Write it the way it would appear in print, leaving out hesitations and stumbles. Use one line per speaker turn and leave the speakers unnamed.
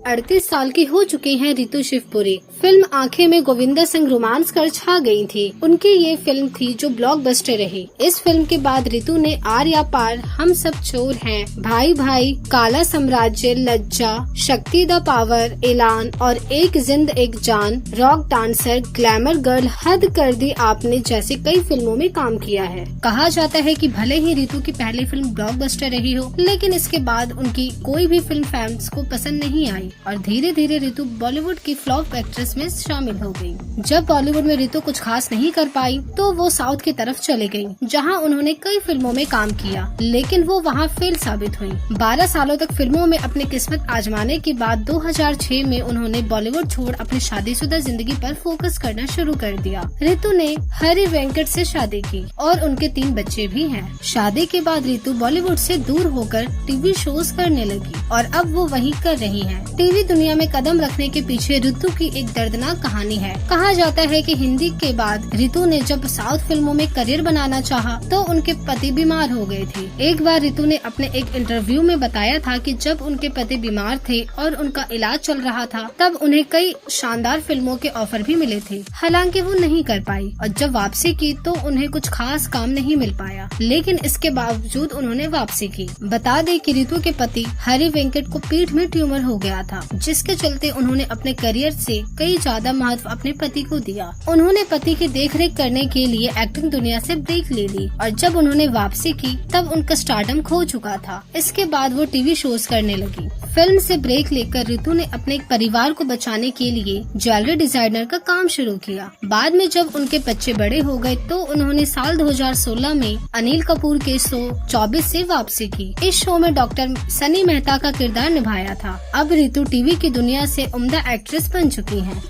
38 साल की हो चुकी हैं रितु शिवपुरी। फिल्म आंखें में गोविंदा संग रोमांस कर छा गई थी। उनकी ये फिल्म थी जो ब्लॉकबस्टर रही। इस फिल्म के बाद रितु ने आर या पार, हम सब चोर हैं, भाई भाई, काला साम्राज्य, लज्जा, शक्ति द पावर, ऐलान और एक जिंद एक जान, रॉक डांसर, ग्लैमर गर्ल, हद कर दी आपने जैसी कई फिल्मों में काम किया है। कहा जाता है कि भले ही रितु की पहली फिल्म ब्लॉकबस्टर रही हो, लेकिन इसके बाद उनकी कोई भी फिल्म फैंस को पसंद नहीं आई और धीरे धीरे रितु बॉलीवुड की फ्लॉप एक्ट्रेस में शामिल हो गई। जब बॉलीवुड में रितु कुछ खास नहीं कर पाई तो वो साउथ की तरफ चली गई, जहां उन्होंने कई फिल्मों में काम किया, लेकिन वो वहां फेल साबित हुई। 12 सालों तक फिल्मों में अपनी किस्मत आजमाने के बाद 2006 में उन्होंने बॉलीवुड छोड़ अपनी शादीशुदा जिंदगी पर फोकस करना शुरू कर दिया। रितु ने हरि वेंकट से शादी की और उनके 3 बच्चे भी हैं। शादी के बाद रितु बॉलीवुड से दूर होकर टीवी शोज करने लगी और अब वो वही कर रही हैं। टीवी दुनिया में कदम रखने के पीछे रितु की एक दर्दनाक कहानी है। कहा जाता है कि हिंदी के बाद रितु ने जब साउथ फिल्मों में करियर बनाना चाहा तो उनके पति बीमार हो गए थे। एक बार रितु ने अपने एक इंटरव्यू में बताया था कि जब उनके पति बीमार थे और उनका इलाज चल रहा था, तब उन्हें कई शानदार फिल्मों के ऑफर भी मिले थे। हालांकि वो नहीं कर पाई और जब वापसी की तो उन्हें कुछ खास काम नहीं मिल पाया, लेकिन इसके बावजूद उन्होंने वापसी की। बता दें कि रितु के पति हरि वेंकट को पीठ में ट्यूमर हो गया था, जिसके चलते उन्होंने अपने करियर से कई ज्यादा महत्व अपने पति को दिया। उन्होंने पति की देखरेख करने के लिए एक्टिंग दुनिया से ब्रेक ले ली और जब उन्होंने वापसी की तब उनका स्टारडम खो चुका था। इसके बाद वो टीवी शोज करने लगी। फिल्म से ब्रेक लेकर रितु ने अपने परिवार को बचाने के लिए ज्वेलरी डिजाइनर का काम शुरू किया। बाद में जब उनके बच्चे बड़े हो गए तो उन्होंने साल 2016 में अनिल कपूर के शो 24 से वापसी की। इस शो में डॉक्टर सनी मेहता का किरदार निभाया था। अब रितु टीवी की दुनिया से उम्दा एक्ट्रेस बन चुकी हैं।